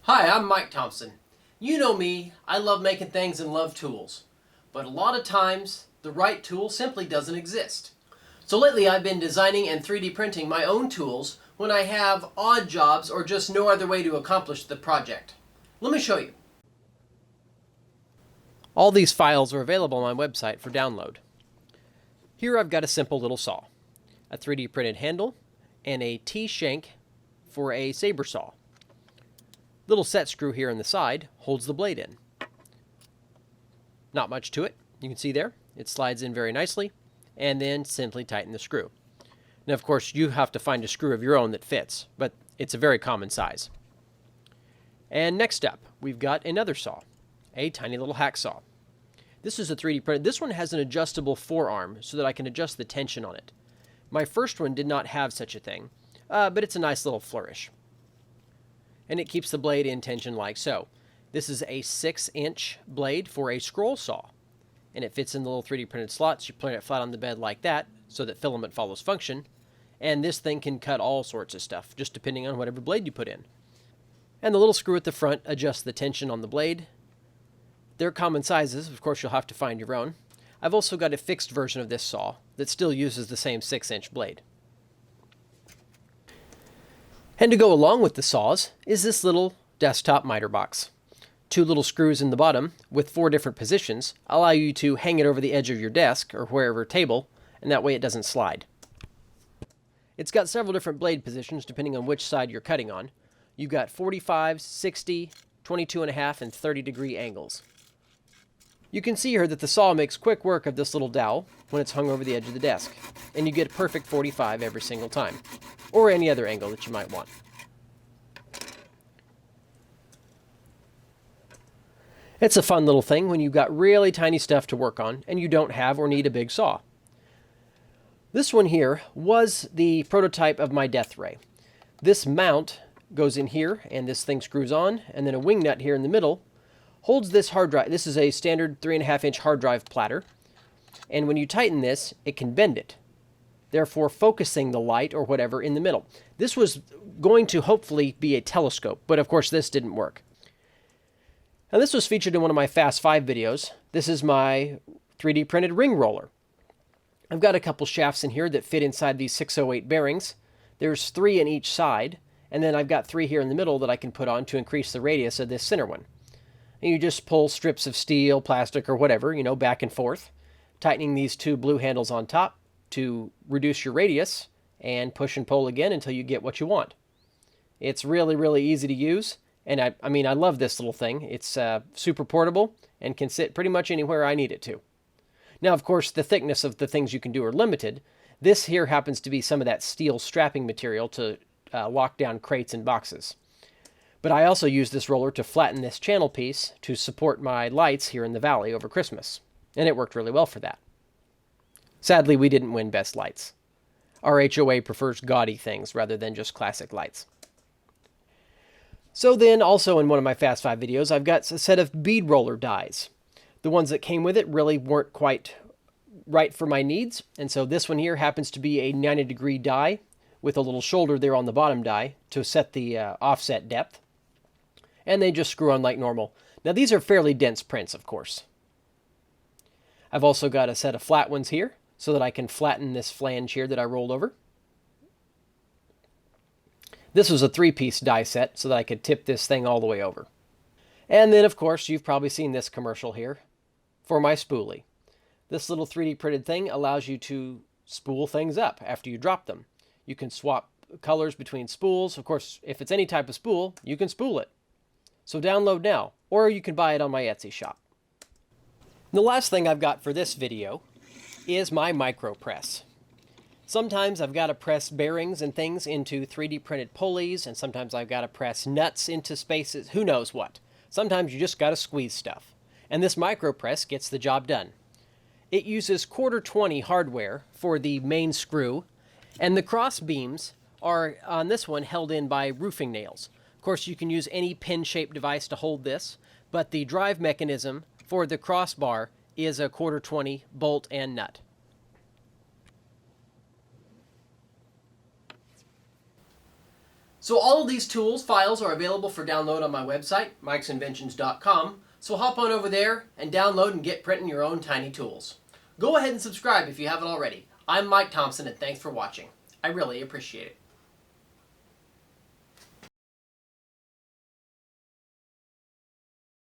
Hi, I'm Mike Thompson. You know me, I love making things and love tools. But a lot of times, the right tool simply doesn't exist. So lately I've been designing and 3D printing my own tools when I have odd jobs or just no other way to accomplish the project. Let me show you. All these files are available on my website for download. Here I've got a simple little saw, a 3D printed handle, and a T-shank for a saber saw. Little set screw here on the side holds the blade in. Not much to it. You can see there, it slides in very nicely, and then simply tighten the screw. Now, of course, you have to find a screw of your own that fits, but it's a very common size. And next up, we've got another saw, a tiny little hacksaw. This is a 3D printed. This one has an adjustable forearm so that I can adjust the tension on it. My first one did not have such a thing, but it's a nice little flourish. And it keeps the blade in tension like so. This is a 6-inch blade for a scroll saw, and it fits in the little 3D printed slots. You put it flat on the bed like that so that filament follows function, and this thing can cut all sorts of stuff, just depending on whatever blade you put in. And the little screw at the front adjusts the tension on the blade. They're common sizes. Of course, you'll have to find your own. I've also got a fixed version of this saw that still uses the same 6-inch blade. And to go along with the saws is this little desktop miter box. 2 little screws in the bottom with 4 different positions allow you to hang it over the edge of your desk or wherever table, and that way it doesn't slide. It's got several different blade positions depending on which side you're cutting on. You've got 45, 60, 22.5, and 30-degree angles. You can see here that the saw makes quick work of this little dowel when it's hung over the edge of the desk, and you get a perfect 45 every single time, or any other angle that you might want. It's a fun little thing when you've got really tiny stuff to work on and you don't have or need a big saw. This one here was the prototype of my death ray. This mount goes in here and this thing screws on, and then a wing nut here in the middle holds this hard drive. This is a standard 3.5-inch hard drive platter, and when you tighten this, it can bend it, therefore focusing the light or whatever in the middle. This was going to hopefully be a telescope, but of course this didn't work. Now this was featured in one of my Fast 5 videos. This is my 3D printed ring roller. I've got a couple shafts in here that fit inside these 608 bearings. There's 3 in each side, and then I've got 3 here in the middle that I can put on to increase the radius of this center one. And you just pull strips of steel, plastic, or whatever, back and forth, tightening these 2 blue handles on top to reduce your radius, and push and pull again until you get what you want. It's really, really easy to use, and I love this little thing. It's super portable and can sit pretty much anywhere I need it to. Now, of course, the thickness of the things you can do are limited. This here happens to be some of that steel strapping material to lock down crates and boxes. But I also use this roller to flatten this channel piece to support my lights here in the valley over Christmas, and it worked really well for that. Sadly, we didn't win Best Lights. Our HOA prefers gaudy things rather than just classic lights. So then, also in one of my Fast 5 videos, I've got a set of bead roller dies. The ones that came with it really weren't quite right for my needs, and so this one here happens to be a 90-degree die with a little shoulder there on the bottom die to set the offset depth. And they just screw on like normal. Now these are fairly dense prints, of course. I've also got a set of flat ones here so that I can flatten this flange here that I rolled over. This was a 3-piece die set so that I could tip this thing all the way over. And then, of course, you've probably seen this commercial here for my spoolie. This little 3D printed thing allows you to spool things up after you drop them. You can swap colors between spools. Of course, if it's any type of spool, you can spool it. So download now, or you can buy it on my Etsy shop. The last thing I've got for this video is my Micropress. Sometimes I've got to press bearings and things into 3D printed pulleys, and sometimes I've got to press nuts into spaces, who knows what. Sometimes you just got to squeeze stuff. And this Micropress gets the job done. It uses 1/4-20 hardware for the main screw, and the cross beams are, on this one, held in by roofing nails. Of course, you can use any pin-shaped device to hold this, but the drive mechanism for the crossbar is a 1/4-20 bolt and nut. So all of these tools files are available for download on my website, mikesinventions.com. So hop on over there and download and get printing your own tiny tools. Go ahead and subscribe if you haven't already. I'm Mike Thompson, and thanks for watching. I really appreciate it.